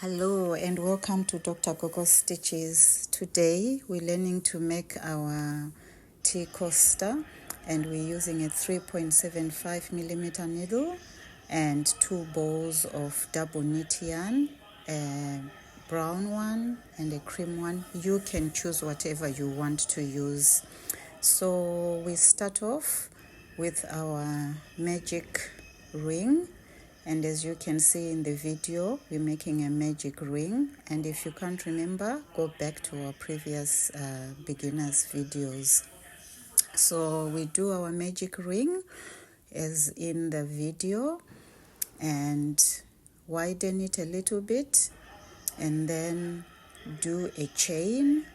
Hello and welcome to Dr. Gogo's Stitches. Today we're learning to make our tea coaster, and we're using a 3.75 millimeter needle and 2 balls of double knit yarn, a brown one and a cream one. You can choose whatever you want to use. So we start off with our magic ring. And as you can see in the video, we're making a magic ring. And if you can't remember, go back to our previous beginners videos. So we do our magic ring as in the video and widen it a little bit, and then do a chain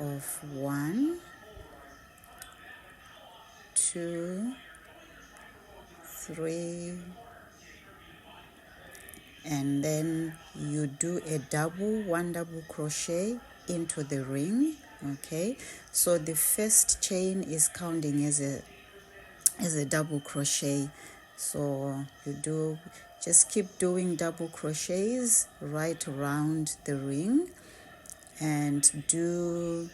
of 1, 2, 3, and then you do one double crochet into the ring. Okay, so the first chain is counting as a double crochet. So just keep doing double crochets right around the ring and do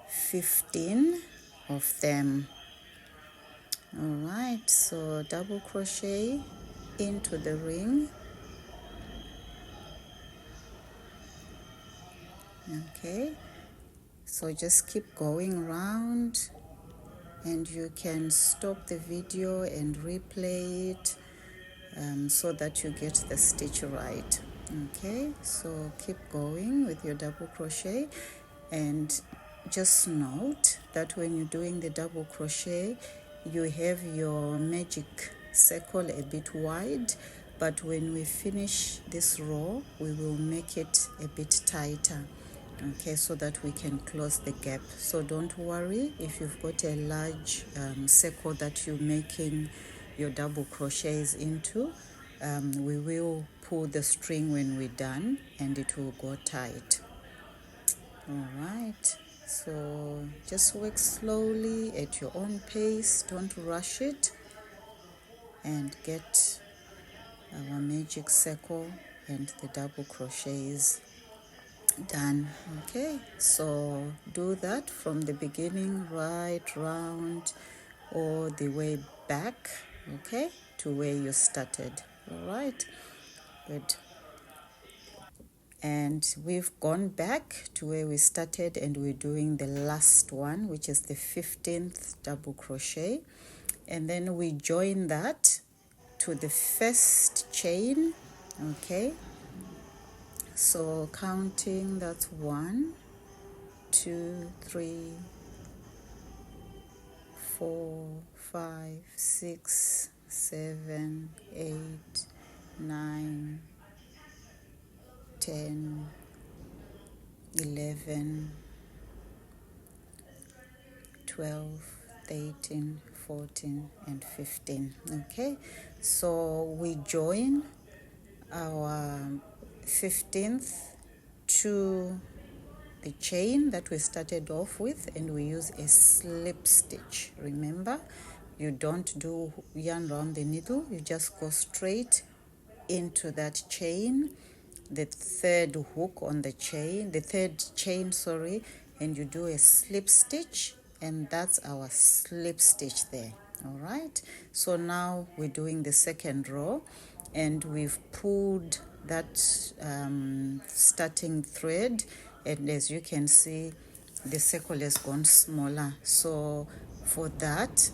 15 of them. All right, so double crochet into the ring. Okay, so just keep going around, and you can stop the video and replay it so that you get the stitch right. Okay, so keep going with your double crochet, and just note that when you're doing the double crochet, you have your magic circle a bit wide, but when we finish this row, we will make it a bit tighter. Okay, so that we can close the gap. So don't worry if you've got a large circle that you're making your double crochets into. We will pull the string when we're done and it will go tight. All right, so just work slowly at your own pace, don't rush it, and get our magic circle and the double crochets done. Okay, so do that from the beginning right round all the way back, okay, to where you started. All right, good. And we've gone back to where we started, and we're doing the last one, which is the 15th double crochet, and then we join that to the first chain. Okay, so counting, that's 1, 2, 3, 4, 5, 6, 7, 8, 9, 10, 11, 12, 13, 14, and 15. Okay, so we join our 15th to the chain that we started off with, and we use a slip stitch. Remember, you don't do yarn around the needle, you just go straight into that chain, the third chain, and you do a slip stitch, and that's our slip stitch there. All right, so now we're doing the second row, and we've pulled that starting thread, and as you can see, the circle has gone smaller. So for that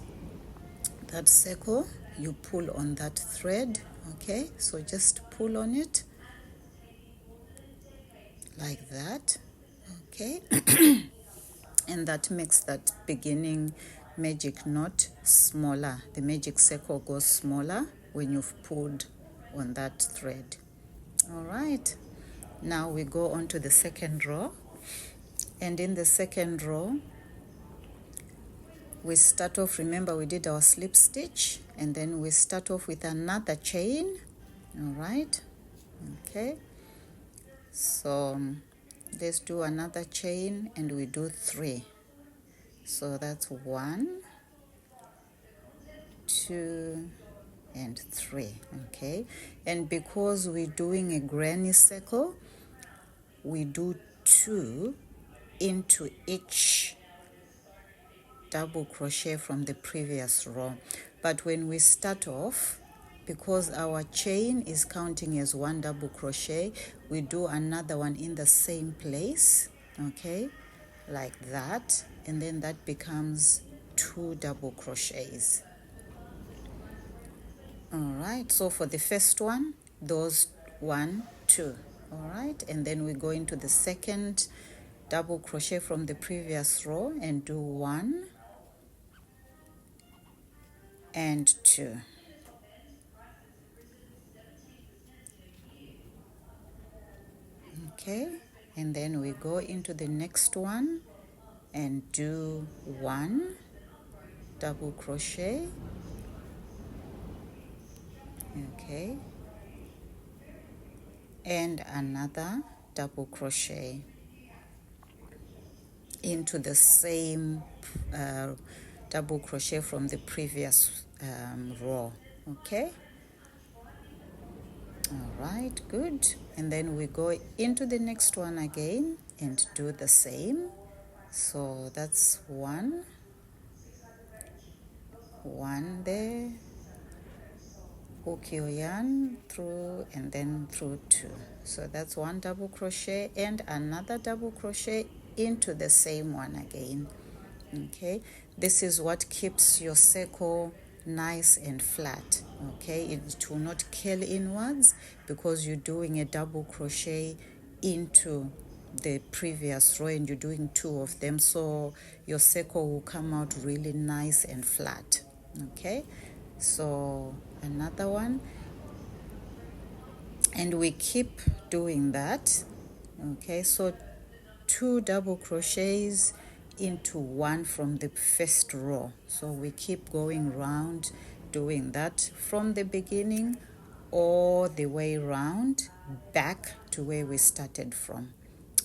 circle, you pull on that thread. Okay, so just pull on it like that. Okay, and that makes that beginning magic knot smaller. The magic circle goes smaller when you've pulled on that thread. All right, now we go on to the second row, and in the second row we start off, remember we did our slip stitch, and then we start off with another chain. All right, okay, so let's do another chain, and we do 3. So that's 1, 2, and 3. Okay, and because we're doing a granny circle, we do 2 into each double crochet from the previous row. But when we start off, because our chain is counting as 1 double crochet, we do another one in the same place, okay, like that, and then that becomes 2 double crochets. All right, so for the first one, those 1, 2, all right, and then we go into the second double crochet from the previous row and do 1 and 2. Okay, and then we go into the next one and do 1 double crochet, okay, and another double crochet into the same double crochet from the previous row. Okay, all right, good. And then we go into the next one again and do the same. So that's 1 there, hook your yarn through and then through 2. So that's 1 double crochet and another double crochet into the same one again. Okay, this is what keeps your circle nice and flat. Okay, it will not curl inwards because you're doing a double crochet into the previous row and you're doing 2 of them, so your circle will come out really nice and flat. Okay, so another one, and we keep doing that. Okay, so 2 double crochets into 1 from the first row. So we keep going round doing that from the beginning all the way round back to where we started from.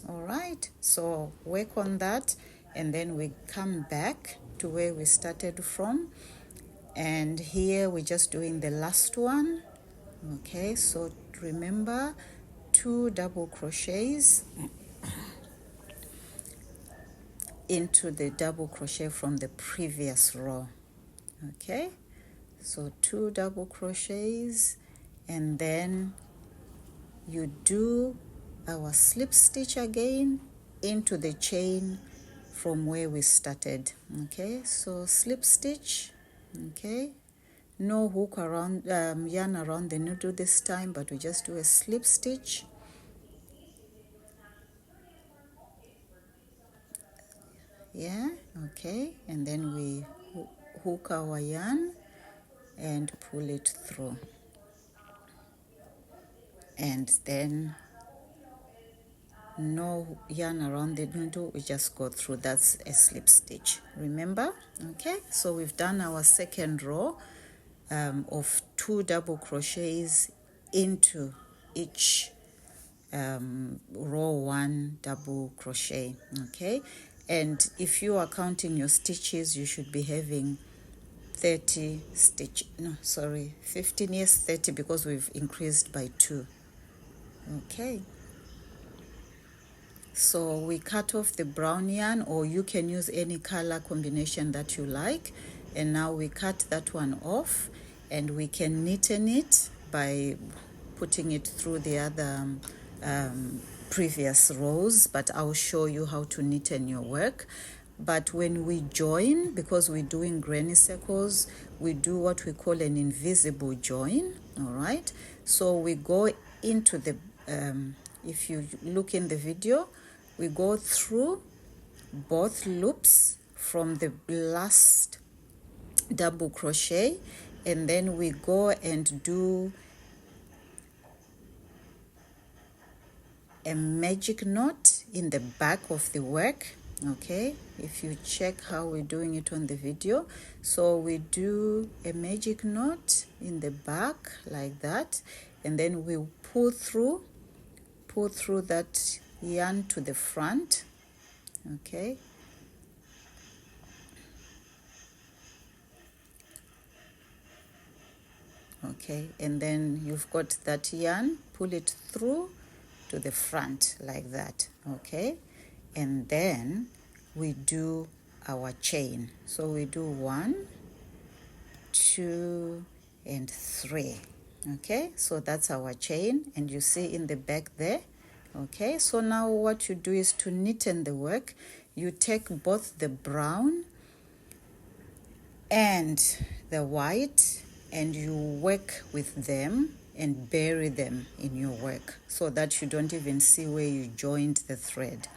All right, so work on that and then we come back to where we started from, and here we're just doing the last one. Okay, so remember 2 double crochets into the double crochet from the previous row. Okay, so 2 double crochets, and then you do our slip stitch again into the chain from where we started. Okay, so slip stitch. Okay, no hook around yarn around the needle this time, but we just do a slip stitch. Yeah, okay, and then we hook our yarn and pull it through, and then no yarn around the needle, we just go through. That's a slip stitch, remember? Okay, so we've done our second row of 2 double crochets into each row 1 double crochet. Okay, and if you are counting your stitches, you should be having 30 stitch, no, sorry, 15, yes, 30, because we've increased by 2. Okay, so we cut off the brown yarn, or you can use any color combination that you like, and now we cut that one off, and we can neaten it by putting it through the other previous rows, but I'll show you how to neaten your work. But when we join, because we're doing granny circles, we do what we call an invisible join. All right, so we go into the if you look in the video, we go through both loops from the last double crochet, and then we go and do a magic knot in the back of the work. Okay, if you check how we're doing it on the video, so we do a magic knot in the back like that, and then we pull through that yarn to the front. Okay, okay, and then you've got that yarn, pull it through to the front like that, okay, and then we do our chain. So we do 1, 2 and 3, okay, so that's our chain, and you see in the back there, okay. So now what you do is to neaten the work. You take both the brown and the white and you work with them and bury them in your work so that you don't even see where you joined the thread.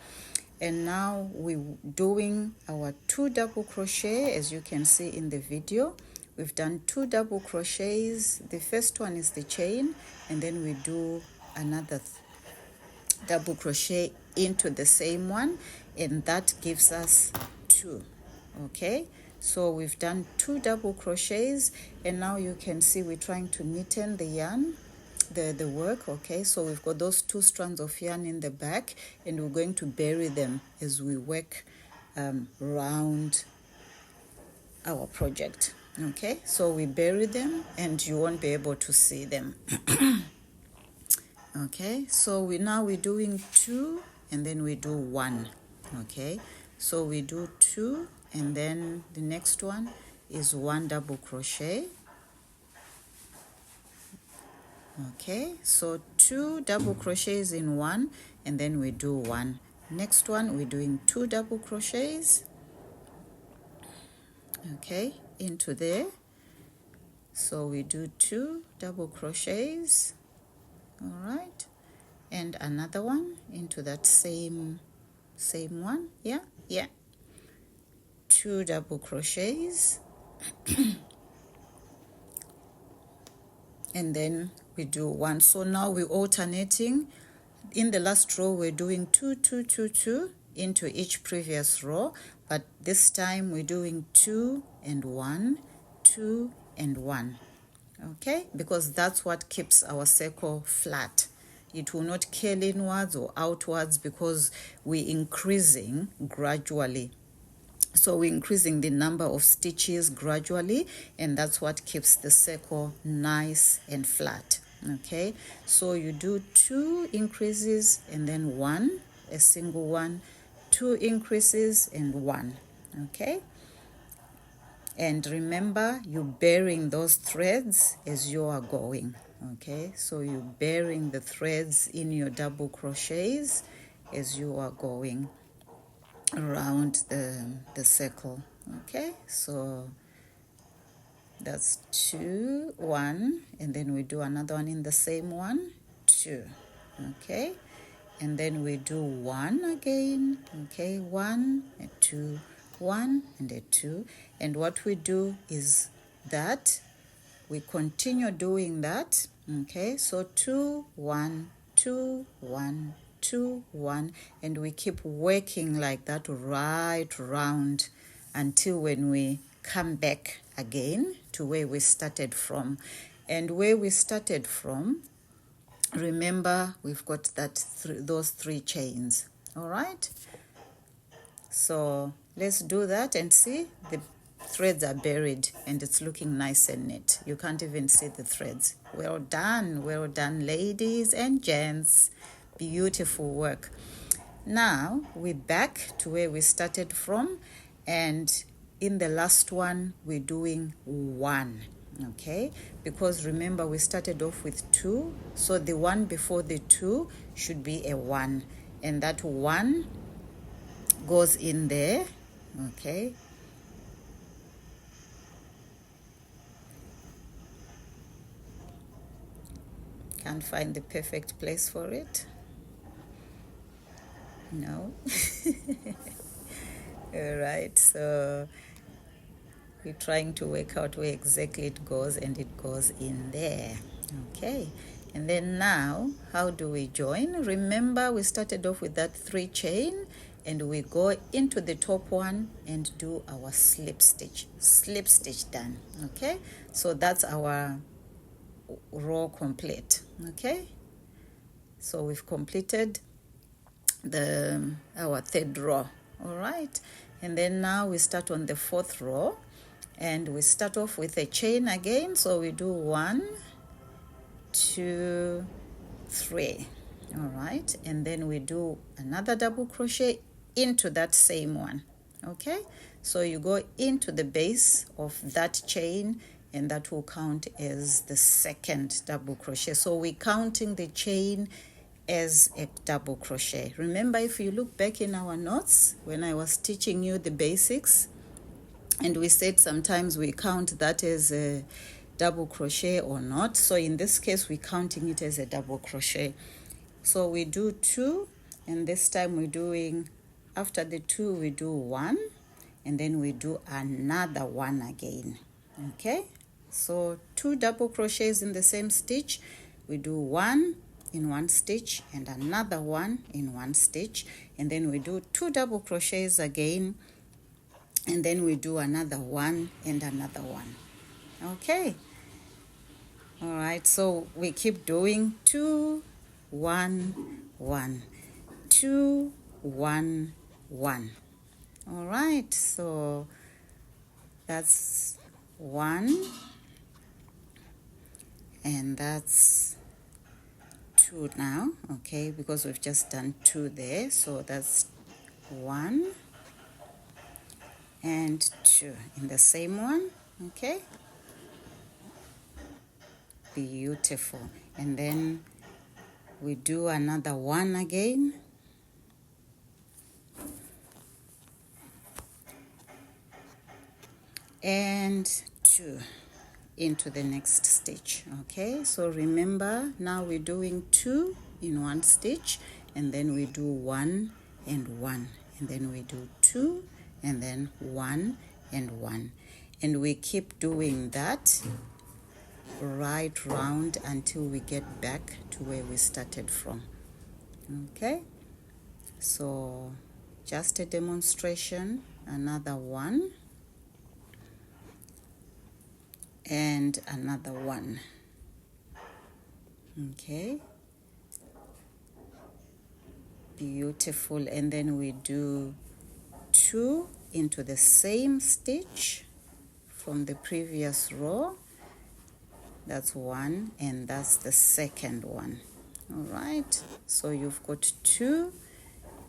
And now we're doing our 2 double crochet. As you can see in the video, we've done 2 double crochets. The first one is the chain, and then we do another double crochet into the same one, and that gives us 2, okay. So we've done 2 double crochets, and now you can see we're trying to neaten the yarn, the work, okay. So we've got those 2 strands of yarn in the back, and we're going to bury them as we work round our project, okay. So we bury them and you won't be able to see them. Okay, so we're doing 2 and then we do 1, okay. So we do 2 and then the next one is 1 double crochet, okay. So 2 double crochets in 1 and then we do 1. Next one we're doing 2 double crochets, okay, into there. So we do 2 double crochets, all right, and another one into that same one, yeah, 2 double crochets and then we do 1. So now we're alternating. In the last row we're doing 2 2 2 2 into each previous row, but this time we're doing 2 and 1, 2 and 1, okay, because that's what keeps our circle flat. It will not curl inwards or outwards because we're increasing gradually. So we're increasing the number of stitches gradually, and that's what keeps the circle nice and flat, okay. So you do 2 increases and then 1, a single one, 2 increases and 1, okay. And remember, you're burying those threads as you are going, okay. So you're burying the threads in your double crochets as you are going around the circle, okay. So that's 2 1 and then we do another one in the same one, 2, okay, and then we do 1 again, okay, 1 and 2, 1 and a 2. And what we do is that we continue doing that, okay. So 2 1 2 1 2 1, and we keep working like that right round until when we come back again to where we started from. And where we started from, remember, we've got that those 3 chains, all right. So let's do that and see. The threads are buried and it's looking nice and neat. You can't even see the threads. Well done, ladies and gents. Beautiful work. Now we're back to where we started from, and in the last one we're doing 1, okay, because remember we started off with 2, so the one before the 2 should be a 1, and that 1 goes in there, okay. Can't find the perfect place for it. No. All right, so we're trying to work out where exactly it goes, and it goes in there, okay. And then now, how do we join? Remember, we started off with that 3 chain, and we go into the top one and do our slip stitch done, okay. So that's our row complete, okay. So we've completed our 3rd row, all right. And then now we start on the 4th row, and we start off with a chain again. So we do 1, 2, 3. All right, and then we do another double crochet into that same one. Okay, so you go into the base of that chain, and that will count as the second double crochet. So we're counting the chain as a double crochet. Remember, if you look back in our notes when I was teaching you the basics, and we said sometimes we count that as a double crochet or not. So in this case, we're counting it as a double crochet. So we do 2, and this time we're doing, after the 2 we do 1, and then we do another 1 again. Okay, so 2 double crochets in the same stitch. We do 1 in one stitch and another 1 in one stitch, and then we do 2 double crochets again, and then we do another 1 and another 1. Okay, all right, so we keep doing 2, 1, 1, 2, 1, 1. All right, so that's 1, and that's 2 now. Okay, because we've just done 2 there, so that's 1 and 2 in the same one. Okay, beautiful. And then we do another 1 again, and 2 into the next stitch. Okay, so remember, now we're doing 2 in one stitch, and then we do 1 and 1, and then we do 2 and then 1 and 1, and we keep doing that right round until we get back to where we started from. Okay, so just a demonstration, another 1 and another 1. Okay, beautiful. And then we do 2 into the same stitch from the previous row. That's 1, and that's the second one. All right, so you've got 2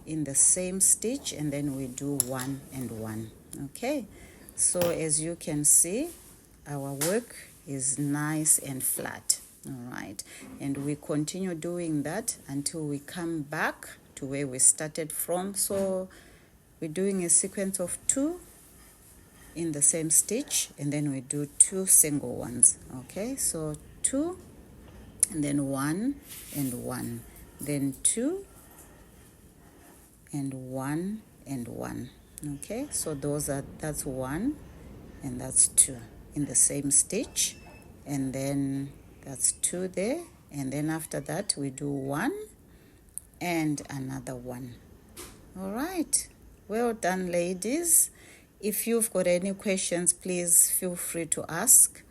in the same stitch, and then we do 1 and 1. Okay, so as you can see, our work is nice and flat. All right, and we continue doing that until we come back to where we started from. So we're doing a sequence of 2 in the same stitch, and then we do 2 single ones. Okay, so 2 and then 1 and 1, then 2 and 1 and 1. Okay, so that's 1 and that's 2 in the same stitch, and then that's 2 there, and then after that we do 1 and another 1. All right, well done, ladies. If you've got any questions, please feel free to ask.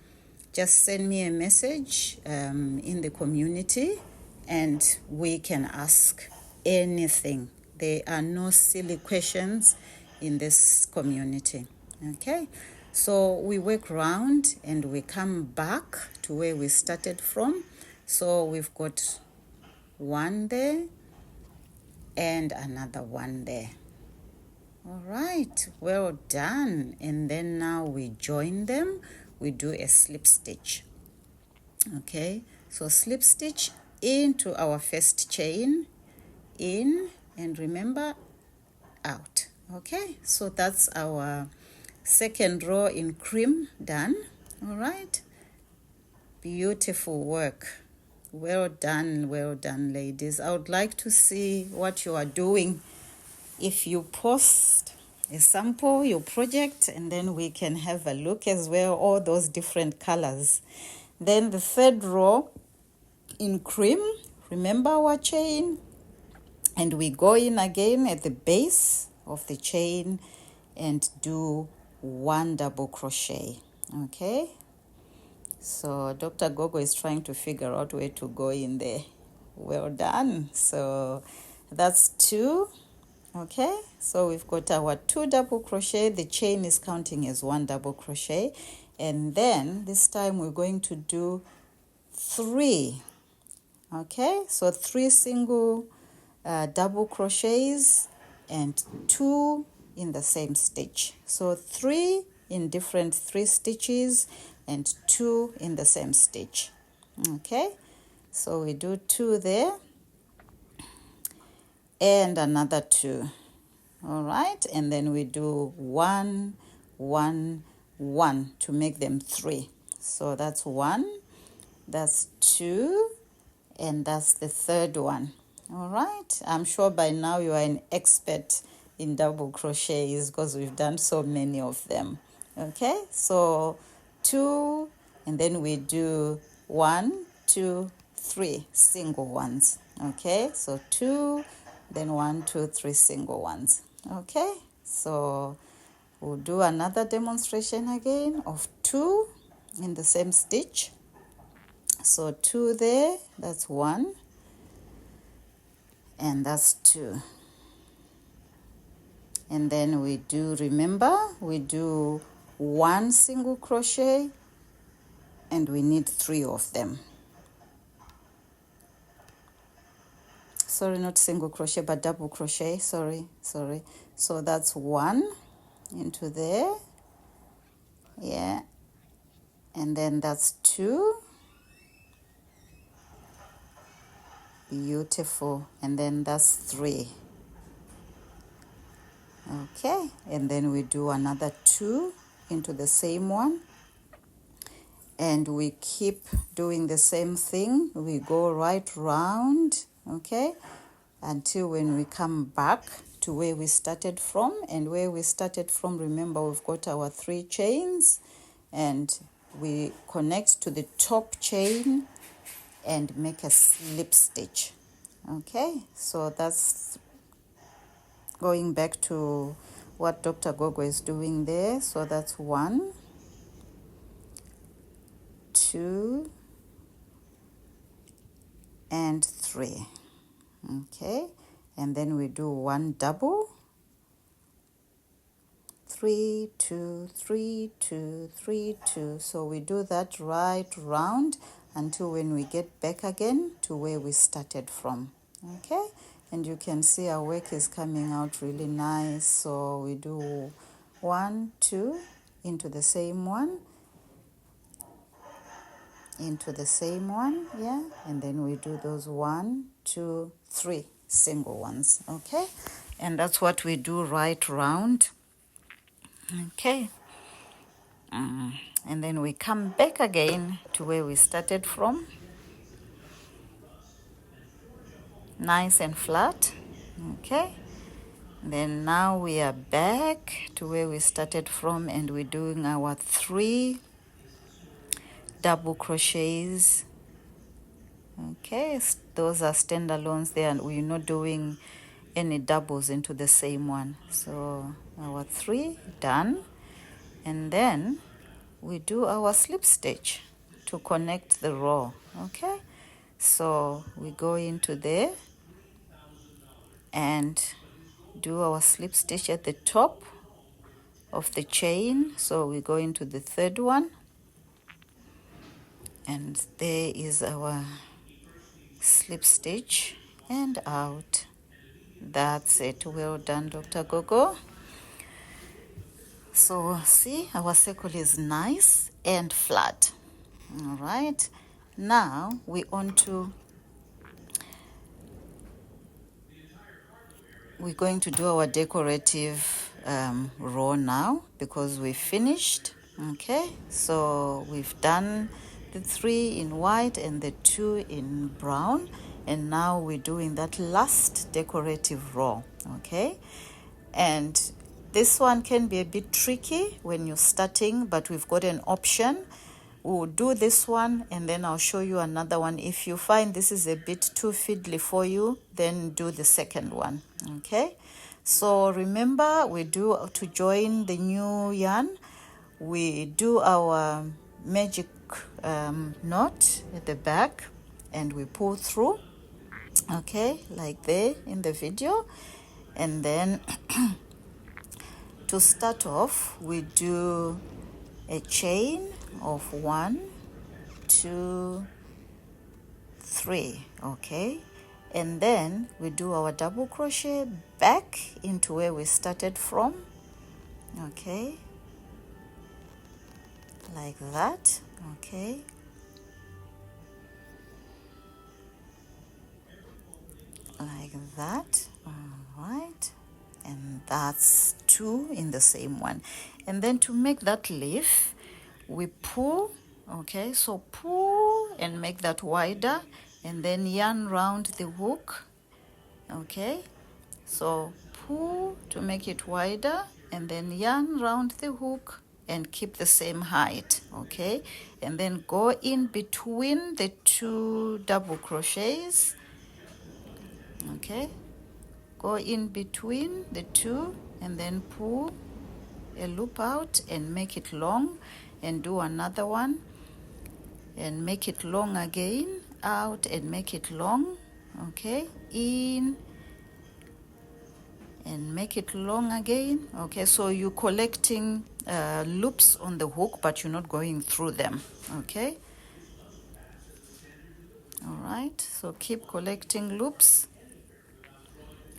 Just send me a message in the community, and we can ask anything. There are no silly questions in this community. Okay, so we work round and we come back to where we started from. So we've got 1 there and another 1 there. All right, well done. And then now we join them. We do a slip stitch. Okay, so slip stitch into our first chain, in, and remember, out. Okay, so that's our second row in cream done. All right, beautiful work. Well done, ladies. I would like to see what you are doing. If you post a sample, your project, and then we can have a look as well, all those different colors. Then the third row in cream, remember our chain, and we go in again at the base of the chain and do 1 double crochet. Okay, so Dr. Gogo is trying to figure out where to go in there. Well done. So that's 2 Okay, so we've got our 2 double crochet. The chain is counting as 1 double crochet, and then this time we're going to do 3. Okay, so 3 single double crochets and 2 in the same stitch. So 3 in different 3 stitches and 2 in the same stitch. Okay, so we do 2 there and another 2. All right, and then we do 1 1 1 to make them 3. So that's 1, that's 2, and that's the third one. All right, I'm sure by now you are an expert in double crochets because we've done so many of them. Okay, so 2, and then we do 1 2 3 single ones. Okay, so 2, then 1 2 3 single ones. Okay, so we'll do another demonstration again of 2 in the same stitch. So 2 there, that's 1, and that's 2. And then we do, remember, we do 1 single crochet and we need 3 of them. Sorry, not single crochet, but double crochet. Sorry. So that's 1 into there. Yeah. And then that's 2. Beautiful. And then that's 3. Okay. And then we do another 2 into the same one. And we keep doing the same thing. We go right round, okay, until when we come back to where we started from. And where we started from, remember, we've got our 3 chains, and we connect to the top chain and make a slip stitch. Okay, so that's going back to what Dr. Gogo is doing there. So that's 1 2 and 3. Okay, and then we do 1 double, 3 2 3 2 3 2. So we do that right round until when we get back again to where we started from. Okay, and you can see our work is coming out really nice. So we do 1 2 into the same one, into the same one, yeah, and then we do those 1 2 3 single ones. Okay, and that's what we do right round. Okay, and then we come back again to where we started from, nice and flat. Okay, then now we are back to where we started from, and we're doing our 3 double crochets. Okay, those are standalones there, and we're not doing any doubles into the same one. So our 3 done, and then we do our slip stitch to connect the row. Okay, so we go into there and do our slip stitch at the top of the chain. So we go into the third one, and there is our slip stitch and out. That's it. Well done, Dr. Gogo. So see, our circle is nice and flat. All right, now we're going to do our decorative row now, because we finished. Okay, so we've done the 3 in white and the 2 in brown, and now we're doing that last decorative row. Okay, and this one can be a bit tricky when you're starting, but we've got an option. We'll do this one and then I'll show you another one. If you find this is a bit too fiddly for you, then do the second one. Okay, so remember, we do, to join the new yarn, we do our magic knot at the back and we pull through, okay, like there in the video. And then to start off, we do a chain of 1, 2, 3, okay? And then we do our double crochet back into where we started from, okay? Like that, okay? Like that, all right? And that's 2 in the same one. And then to make that leaf, we pull, okay? So pull and make that wider, and then yarn round the hook, okay? So pull to make it wider, and then yarn round the hook and keep the same height, okay? And then go in between the 2 double crochets, okay? Go in between the 2 and then pull a loop out and make it long, and do another one and make it long again, out and make it long, okay? In and make it long again, okay? So you're collecting loops on the hook, but you're not going through them, okay? All right, so keep collecting loops.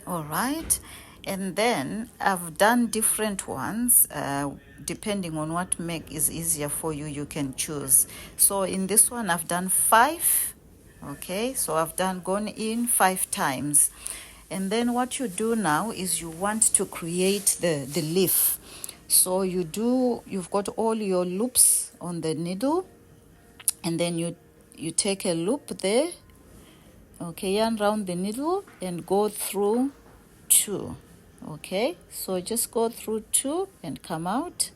All right, and then I've done different ones depending on what make is easier for you. You can choose. So in this one I've done 5, okay? So I've gone in 5 times. And then what you do now is you want to create the leaf. So you've got all your loops on the needle, and then you take a loop there, okay, yarn round the needle and go through 2, okay? So just go through 2 and come out,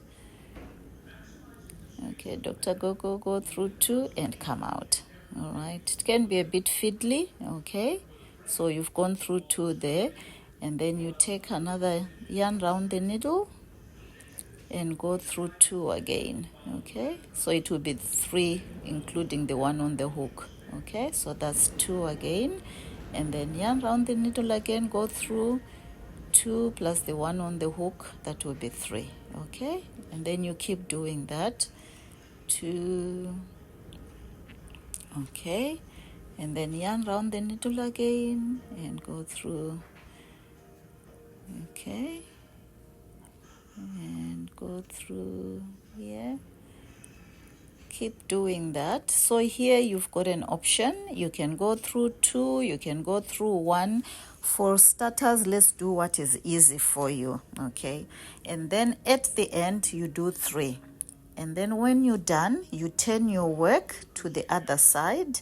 okay? Dr. Go through 2 and come out. All right, it can be a bit fiddly, okay? So you've gone through 2 there, and then you take another yarn round the needle and go through 2 again, okay? So it will be 3 including the one on the hook, okay? So that's 2 again, and then yarn round the needle again, go through 2 plus the one on the hook, that will be 3, okay? And then you keep doing that, 2, okay? And then yarn round the needle again and go through, okay? And go through here. Keep doing that. So here you've got an option. You can go through 2, you can go through 1. For starters, let's do what is easy for you, okay? And then at the end, you do 3. And then when you're done, you turn your work to the other side.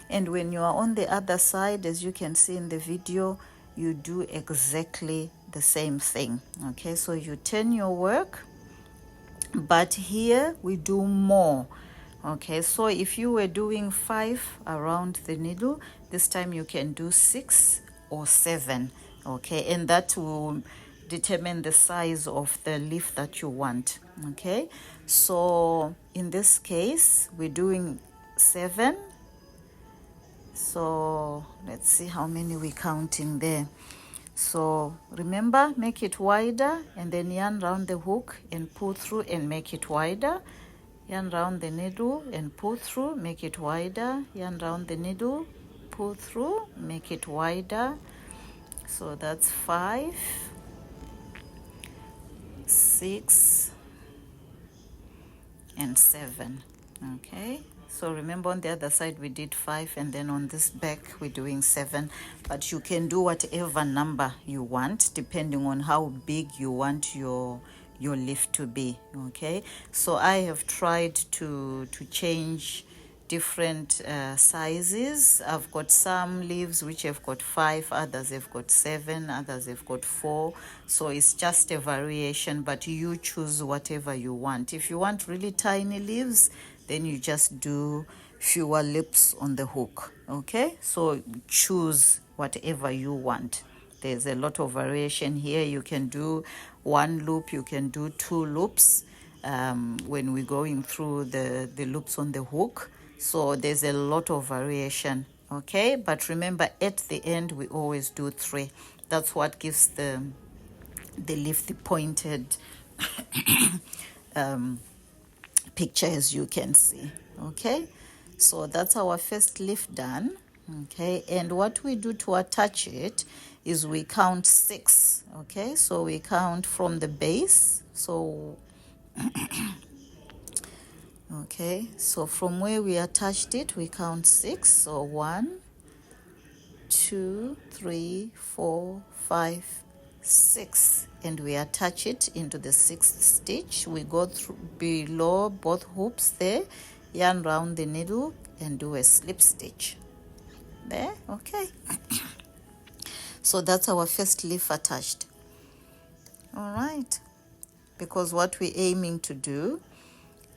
And when you are on the other side, as you can see in the video, you do exactly the same thing, okay? So you turn your work, but here we do more, okay? So if you were doing 5 around the needle, this time you can do 6 or 7, okay? And that will determine the size of the leaf that you want, okay? So in this case, we're doing 7. So let's see how many we're counting there. So remember, make it wider and then yarn round the hook and pull through and make it wider. Yarn round the needle and pull through, make it wider. Yarn round the needle, pull through, make it wider. So that's 5, 6, and 7, okay? So remember, on the other side we did 5, and then on this back we're doing 7, but you can do whatever number you want depending on how big you want your leaf to be, okay? So I have tried to change different sizes. I've got some leaves which have got 5, others have got 7, others have got 4. So it's just a variation, but you choose whatever you want. If you want really tiny leaves, then you just do fewer loops on the hook, okay? So choose whatever you want. There's a lot of variation here. You can do 1 loop, you can do 2 loops when we're going through the loops on the hook. So there's a lot of variation, okay? But remember, at the end we always do 3. That's what gives the leaf the pointed picture, as you can see, okay? So that's our first leaf done, okay? And what we do to attach it is we count 6, okay? So we count from the base, so okay, so from where we attached it we count 6. So 1, 2, 3, 4, 5, 6, and we attach it into the 6th stitch. We go through below both hoops there, yarn round the needle and do a slip stitch there, okay? So that's our first leaf attached. All right, because what we're aiming to do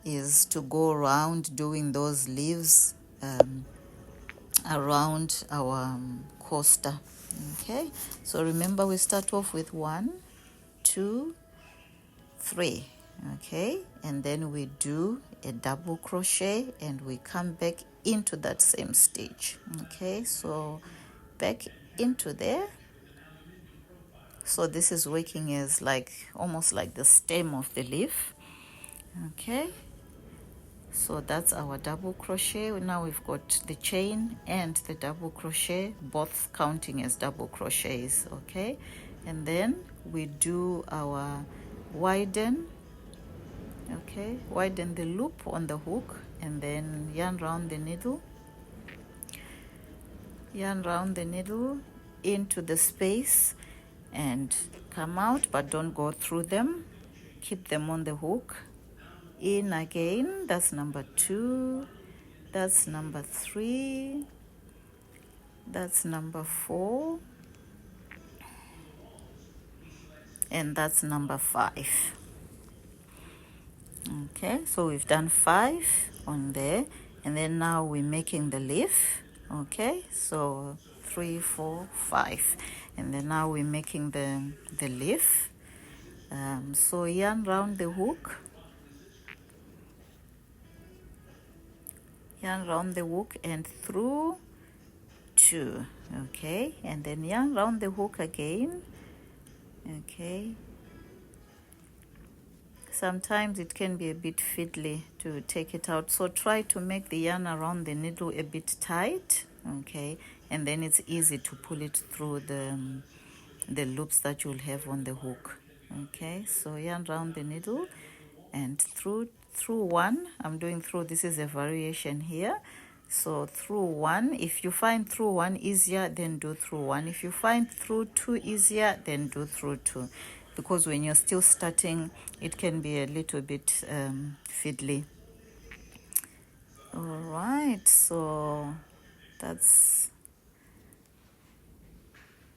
is to go around doing those leaves around our coaster, okay? So remember, we start off with 1, 2, 3, okay? And then we do a double crochet and we come back into that same stitch, okay? So back into there. So this is working as like almost like the stem of the leaf, okay? So that's our double crochet. Now we've got the chain and the double crochet, both counting as double crochets, okay? And then we do our widen, okay? Widen the loop on the hook and then yarn round the needle. Yarn round the needle into the space and come out, but don't go through them. Keep them on the hook. In again, that's number 2, that's number 3, that's number 4, and that's number 5. Okay, so we've done 5 on there, and then now we're making the leaf, okay? So 3, 4, 5, and then now we're making the leaf. So yarn round the hook. Yarn round the hook and through 2, okay? And then yarn round the hook again, okay? Sometimes it can be a bit fiddly to take it out, so try to make the yarn around the needle a bit tight, okay? And then it's easy to pull it through the loops that you'll have on the hook, okay? So yarn around the needle and through 1. I'm doing through, this is a variation here. So through 1, if you find through 1 easier, then do through 1. If you find through 2 easier, then do through 2. Because when you're still starting, it can be a little bit fiddly. All right, so that's,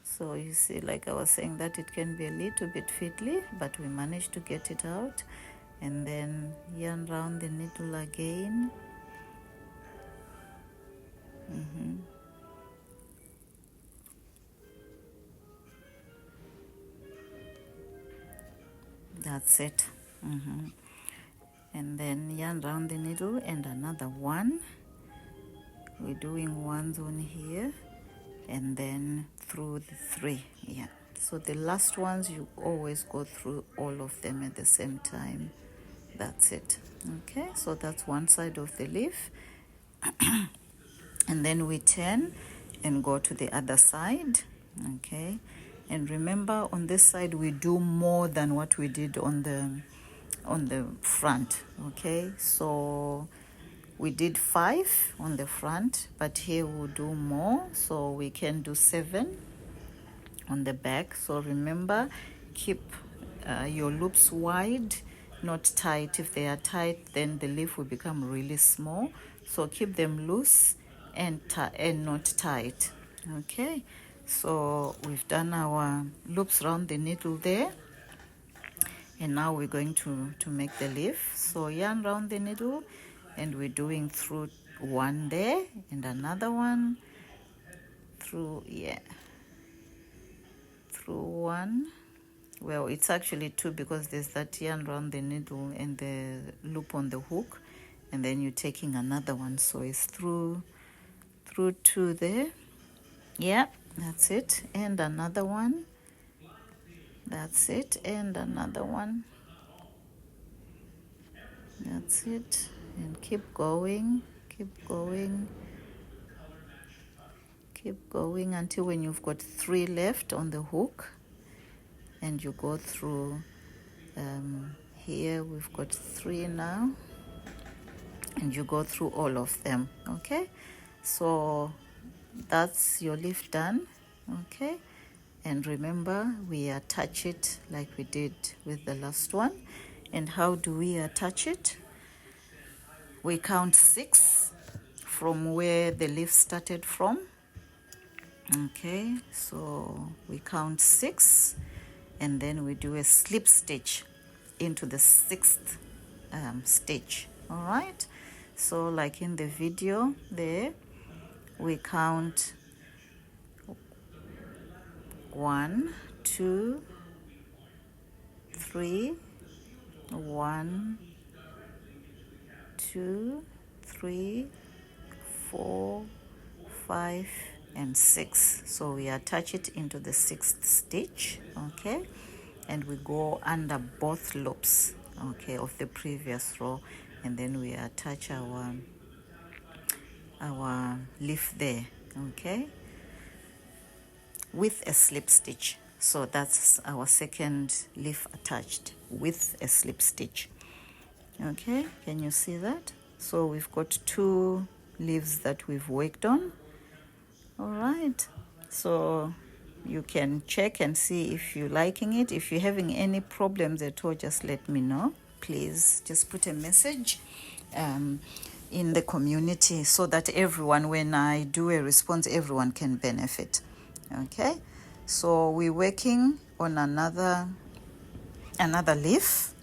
so you see, like I was saying, that it can be a little bit fiddly, but we managed to get it out. And then yarn round the needle again. That's it. And then yarn round the needle and another 1. We're doing 1s on here and then through the 3. Yeah, so the last ones you always go through all of them at the same time. That's it. Okay, so that's one side of the leaf. And then we turn and go to the other side, okay? And remember, on this side we do more than what we did on the front, okay? So we did 5 on the front, but here we'll do more, so we can do 7 on the back. So remember, keep your loops wide, not tight. If they are tight, then the leaf will become really small, so keep them loose and not tight, okay? So we've done our loops around the needle there, and now we're going to make the leaf. So yarn around the needle, and we're doing through 1 there and another one through, yeah, through 1. Well, it's actually 2 because there's that yarn around the needle and the loop on the hook, and then you're taking another one, so it's through through 2 there. Yeah, that's it. And another one. That's it. And another one. That's it. And keep going, keep going, keep going until when you've got 3 left on the hook, and you go through here we've got 3 now, and you go through all of them. Okay, so that's your leaf done. Okay, and remember, we attach it like we did with the last one. And how do we attach it? We count 6 from where the leaf started from. Okay, so we count 6, and then we do a slip stitch into the 6th stitch. All right, so like in the video there, we count 1, 2, 3, 1, 2, 3, 4, 5, and 6. So we attach it into the 6th stitch. Okay, and we go under both loops, okay, of the previous row, and then we attach our leaf there, okay, with a slip stitch. So that's our second leaf attached with a slip stitch. Okay, can you see that? So we've got 2 leaves that we've worked on. All right, so you can check and see if you're liking it. If you're having any problems at all, just let me know. Please just put a message in the community so that everyone, when I do a response, everyone can benefit. Okay, so we're working on another leaf,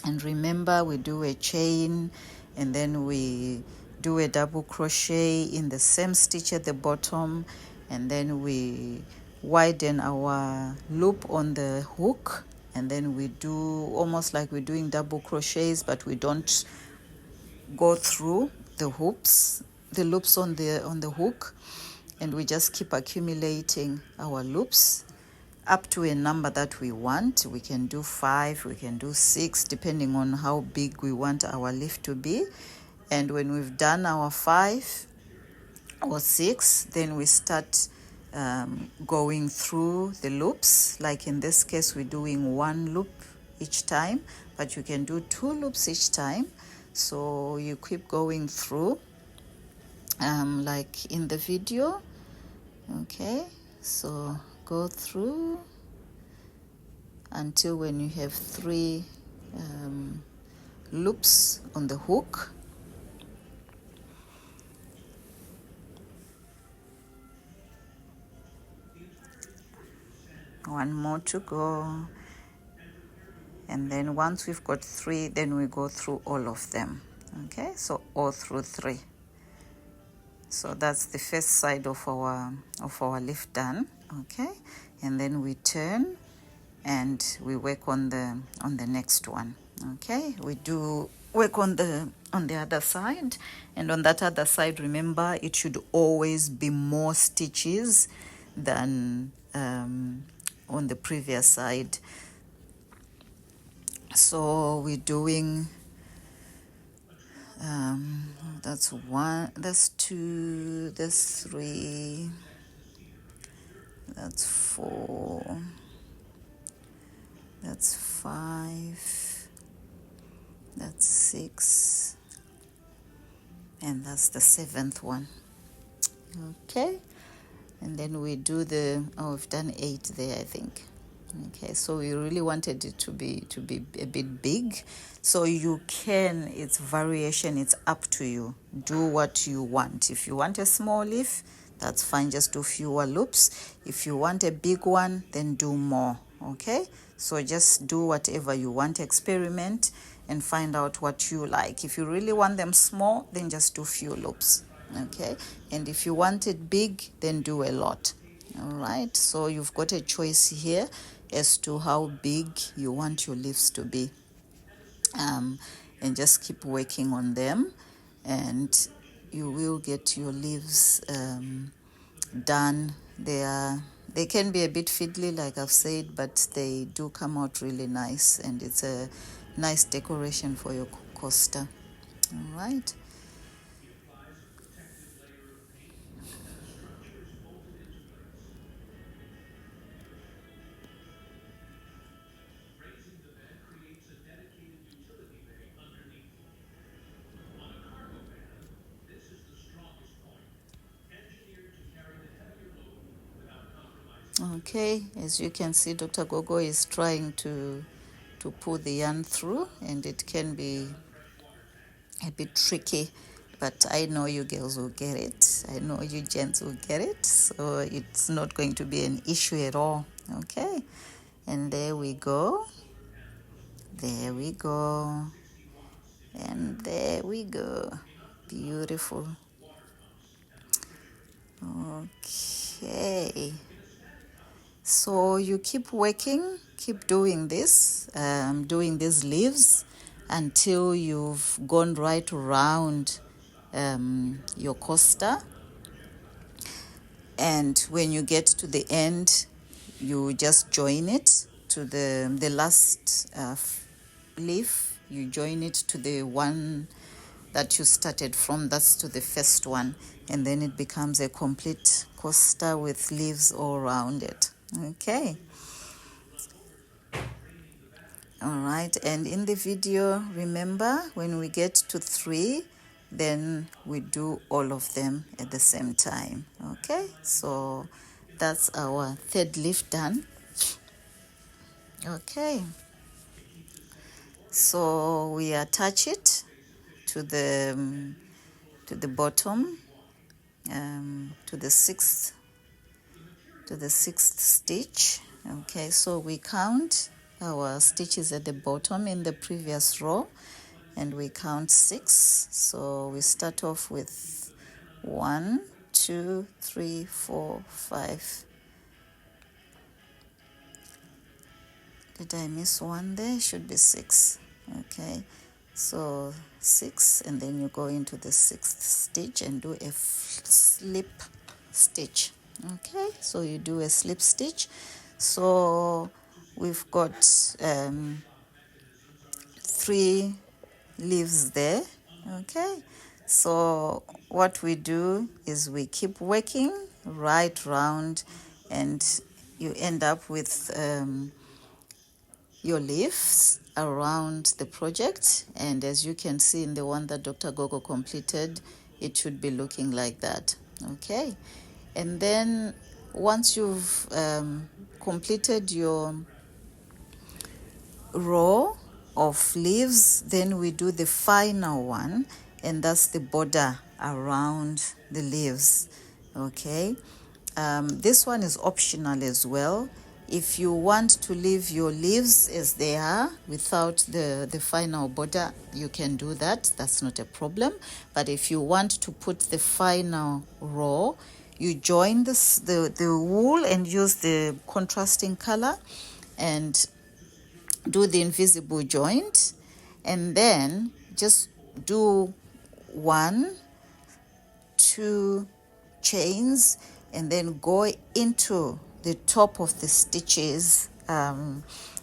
and remember, we do a chain, and then we do a double crochet in the same stitch at the bottom, and then we widen our loop on the hook, and then we do almost like we're doing double crochets, but we don't go through the loops on the hook, and we just keep accumulating our loops up to a number that we want. We can do 5, we can do 6, depending on how big we want our leaf to be. And when we've done our 5 or 6, then we start going through the loops. Like in this case, we're doing 1 loop each time, but you can do 2 loops each time. So you keep going through like in the video. Okay, so go through until when you have 3 loops on the hook. One more to go, and then once we've got 3, then we go through all of them. Okay, so all through 3. So that's the first side of our leaf done. Okay, and then we turn and we work on the next one. Okay, we do work on the other side, and on that other side, remember, it should always be more stitches than on the previous side. So we're doing that's 1, that's 2, that's 3, that's 4, that's 5, that's 6, and that's the 7th one. Okay, and then we do we've done 8 there, I think. Okay, so we really wanted it to be a bit big, so you can, it's variation, it's up to you. Do what you want. If you want a small leaf, that's fine, just do fewer loops. If you want a big one, then do more. Okay, so just do whatever you want, experiment and find out what you like. If you really want them small, then just do few loops. Okay, and if you want it big, then do a lot. All right, so you've got a choice here as to how big you want your leaves to be, and just keep working on them. And you will get your leaves done. They can be a bit fiddly, like I've said, but they do come out really nice, and it's a nice decoration for your coaster. All right. Okay, as you can see, Dr. Gogo is trying to pull the yarn through, and it can be a bit tricky, but I know you girls will get it. I know you gents will get it, so it's not going to be an issue at all. Okay, and there we go. There we go. And there we go. Beautiful. Okay. So you keep working, keep doing this, doing these leaves until you've gone right around your coaster. And when you get to the end, you just join it to the last leaf. You join it to the one that you started from. That's to the first one, and then it becomes a complete coaster with leaves all around it. Okay. All right, and in the video, remember, when we get to 3, then we do all of them at the same time. Okay, so that's our third leaf done. Okay, so we attach it to the bottom, to the sixth stitch. Okay, so we count our stitches at the bottom in the previous row, and we count 6. So we start off with 1, 2, 3, 4, 5. Did I miss one there? Should be 6. Okay, so 6, and then you go into the 6th stitch and do a slip stitch. Okay, so you do a slip stitch. So we've got 3 leaves there. Okay, so what we do is we keep working right round, and you end up with your leaves around the project. And as you can see in the one that Dr. Gogo completed, it should be looking like that. Okay, and then once you've completed your row of leaves, then we do the final one, and that's the border around the leaves. Okay, this one is optional as well. If you want to leave your leaves as they are without the final border, you can do that. That's not a problem. But if you want to put the final row, you join the wool and use the contrasting color and do the invisible joint, and then just do 1, 2 chains, and then go into the top of the stitches,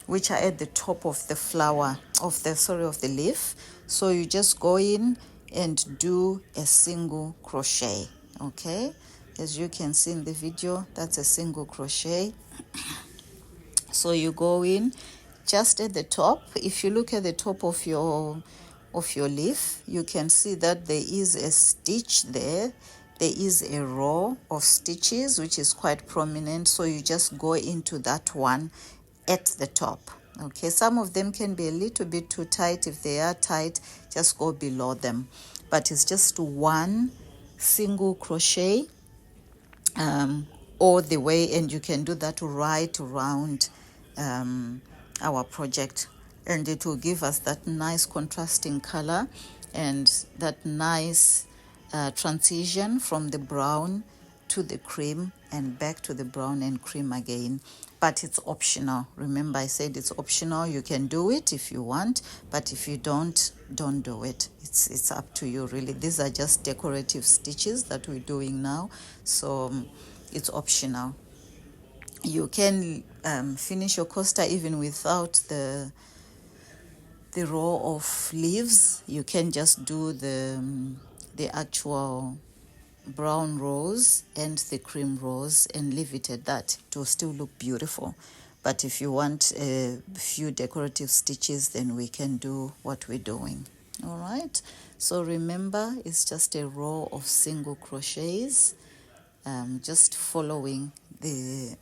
which are at the top of the flower of the leaf. So you just go in and do a single crochet. Okay, as you can see in the video, that's a single crochet. So you go in just at the top. If you look at the top of your leaf, you can see that there is a stitch there. There is a row of stitches which is quite prominent, so you just go into that one at the top. Okay, some of them can be a little bit too tight. If they are tight, just go below them, but it's just 1 single crochet all the way, and you can do that right around our project, and it will give us that nice contrasting color and that nice transition from the brown to the cream and back to the brown and cream again, but it's optional. Remember, I said it's optional. You can do it if you want, but if you don't do it. It's up to you, really. These are just decorative stitches that we're doing now, so it's optional. You can finish your coaster even without the row of leaves. You can just do the actual brown rows and the cream rows and leave it at that. It will still look beautiful. But if you want a few decorative stitches, then we can do what we're doing. All right, so remember, it's just a row of single crochets, just following the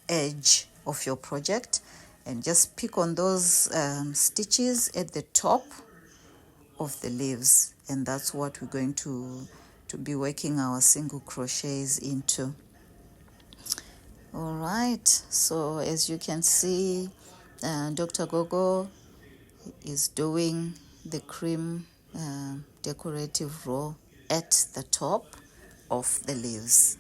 edge of your project, and just pick on those stitches at the top of the leaves, and that's what we're going to be working our single crochets into. All right, so as you can see, Dr. Gogo is doing the cream decorative row at the top of the leaves.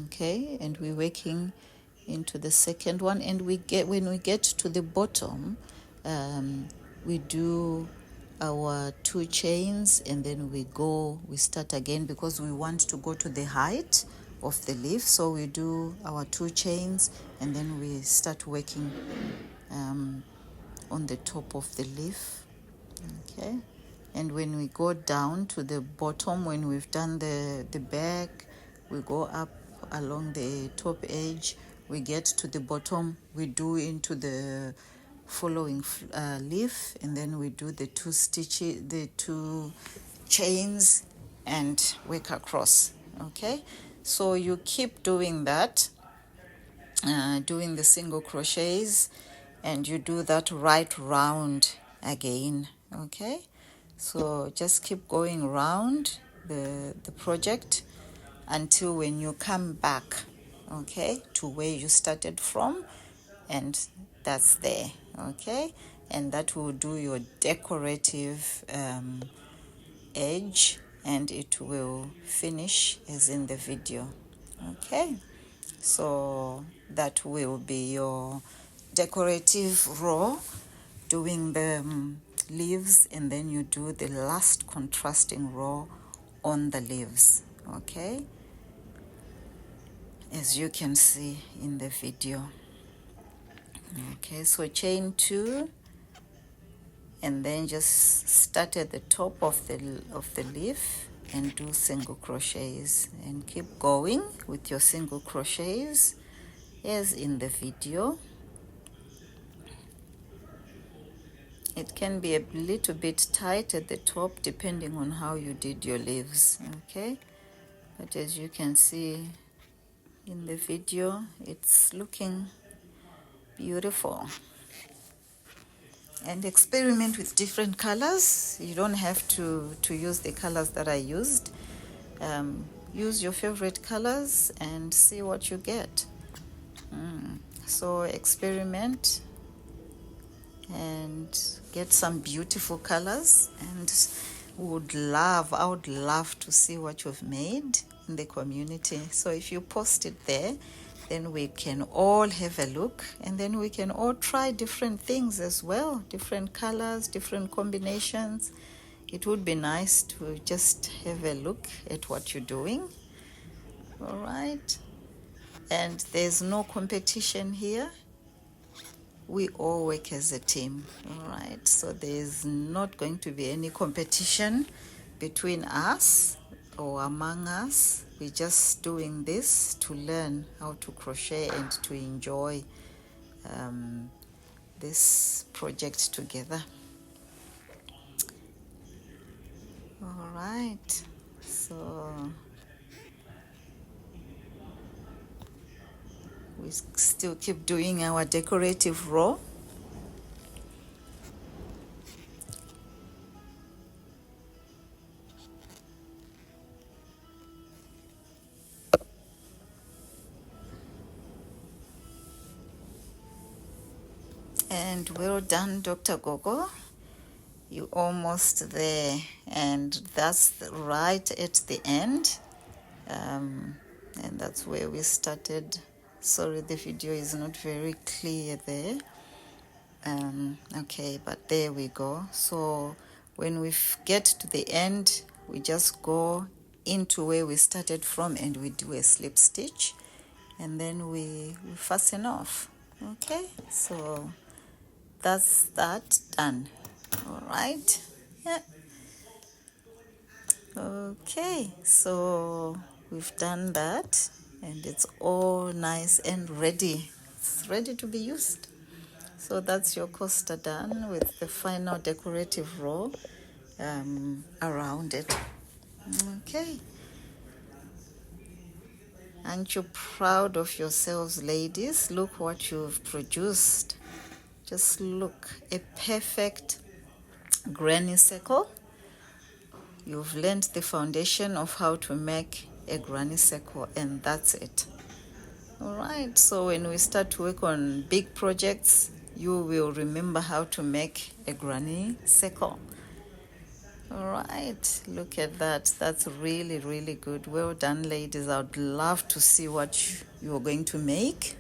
Okay, and we're working into the second one, and when we get to the bottom, we do our 2 chains, and then we start again because we want to go to the height of the leaf. So we do our 2 chains, and then we start working on the top of the leaf. Okay, and when we go down to the bottom, when we've done the back, we go up along the top edge, we get to the bottom, we do into the following leaf, and then we do the 2 stitches, the 2 chains, and work across. Okay, so you keep doing that, doing the single crochets, and you do that right round again. Okay, so just keep going around the project until when you come back, okay, to where you started from, and that's there. Okay, and that will do your decorative edge, and it will finish as in the video. Okay, so that will be your decorative row, doing the leaves, and then you do the last contrasting row on the leaves. Okay, as you can see in the video. Okay, so chain 2, and then just start at the top of the leaf and do single crochets, and keep going with your single crochets as in the video. It can be a little bit tight at the top depending on how you did your leaves. Okay, but as you can see in the video, it's looking beautiful. And experiment with different colors. You don't have to use the colors that I used. Use your favorite colors and see what you get. So experiment and get some beautiful colors, and I would love to see what you've made in the community. So if you post it there, then we can all have a look, and then we can all try different things as well, different colors, different combinations. It would be nice to just have a look at what you're doing. All right, and there's no competition here. We all work as a team. All right, so there's not going to be any competition between us or among us. We're just doing this to learn how to crochet and to enjoy this project together. All right, so we still keep doing our decorative row. And well done, Dr. Gogo. You're almost there, and that's right at the end. And that's where we started. Sorry, the video is not very clear there. Okay, but there we go. So when we get to the end, we just go into where we started from and we do a slip stitch, and then we fasten off. Okay, so that's that done. All right, yeah. Okay, so we've done that, and it's all nice and ready. It's ready to be used. So that's your coaster done with the final decorative row around it. Okay. Aren't you proud of yourselves, ladies? Look what you've produced. Just look, a perfect granny circle. You've learned the foundation of how to make a granny circle, and that's it. All right, so when we start to work on big projects, you will remember how to make a granny circle. All right, look at that. That's really, really good. Well done, ladies. I would love to see what you're going to make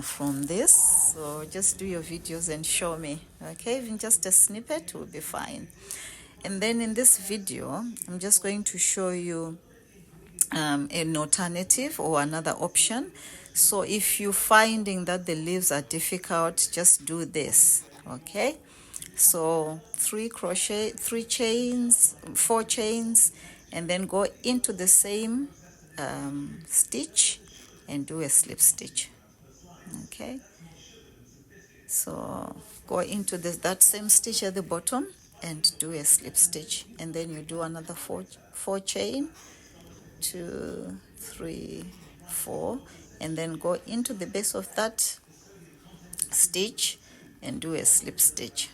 from this. So just do your videos and show me. Okay, even just a snippet will be fine. And then in this video, I'm just going to show you an alternative or another option. So if you're finding that the leaves are difficult, just do this. Okay, so 4 chains, and then go into the same stitch and do a slip stitch. Okay, so go into that same stitch at the bottom and do a slip stitch, and then you do another 4 chain, 2, 3, 4, and then go into the base of that stitch and do a slip stitch.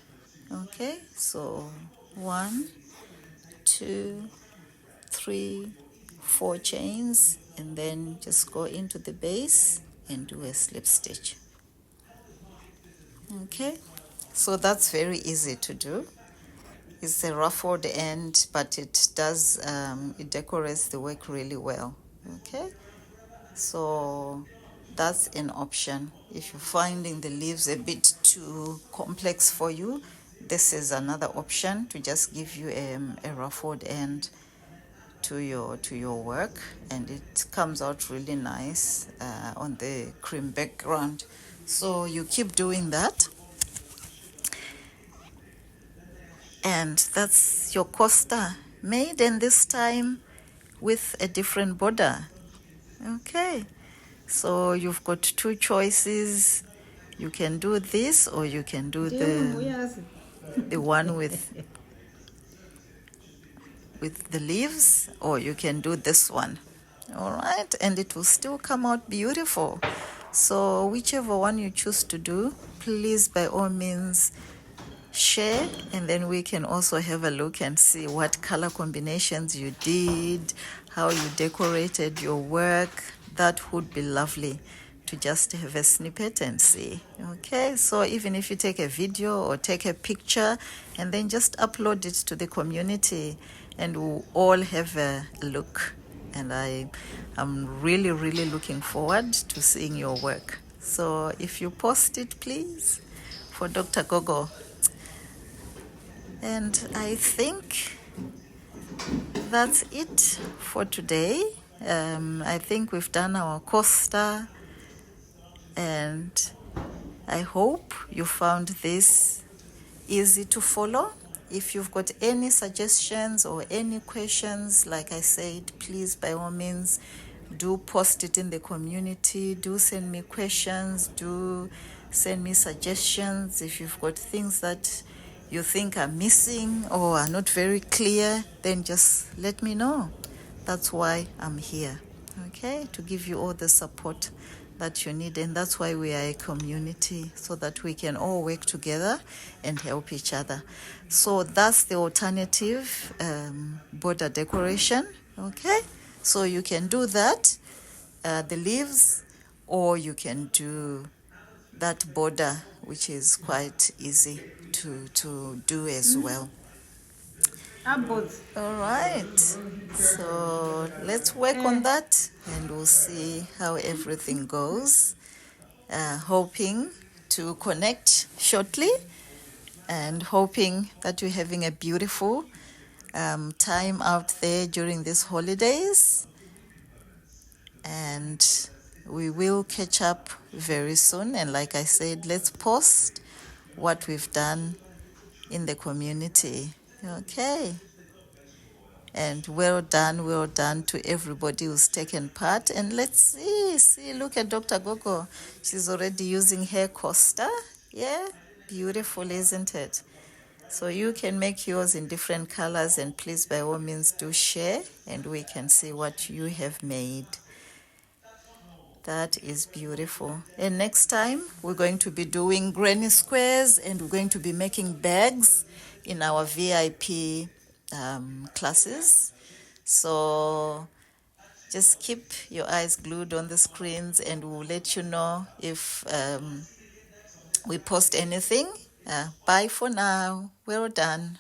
Okay, so 1, 2, 3, 4 chains, and then just go into the base and do a slip stitch. Okay, so that's very easy to do. It's a ruffled end, but it does it decorates the work really well. Okay, so that's an option. If you're finding the leaves a bit too complex for you, this is another option to just give you a ruffled end to your work, and it comes out really nice on the cream background. So you keep doing that, and that's your coaster made, and this time with a different border. Okay, so you've got 2 choices. You can do this, or you can do the one with the leaves, or you can do this one. All right, and it will still come out beautiful. So whichever one you choose to do, please by all means share, and then we can also have a look and see what color combinations you did, how you decorated your work. That would be lovely to just have a snippet and see. Okay, so even if you take a video or take a picture and then just upload it to the community, and we'll all have a look. And I'm really, really looking forward to seeing your work. So if you post it, please, for Dr. Gogo. And I think that's it for today. I think we've done our coaster, and I hope you found this easy to follow. If you've got any suggestions or any questions, like I said, please by all means do post it in the community. Do send me questions, do send me suggestions. If you've got things that you think are missing or are not very clear, then just let me know. That's why I'm here, okay, to give you all the support that you need, and that's why we are a community, so that we can all work together and help each other. So that's the alternative border decoration. Okay, so you can do that, the leaves, or you can do that border, which is quite easy to do as well. All right, so let's work on that and we'll see how everything goes. Hoping to connect shortly and hoping that you're having a beautiful time out there during these holidays. And we will catch up very soon. And like I said, let's post what we've done in the community. Okay. And well done to everybody who's taken part. And let's see, look at Dr. Gogo. She's already using her coaster. Yeah, beautiful, isn't it? So you can make yours in different colors, and please, by all means, do share and we can see what you have made. That is beautiful. And next time, we're going to be doing granny squares, and we're going to be making bags in our VIP classes. So just keep your eyes glued on the screens, and we'll let you know if we post anything. Bye for now. Well done.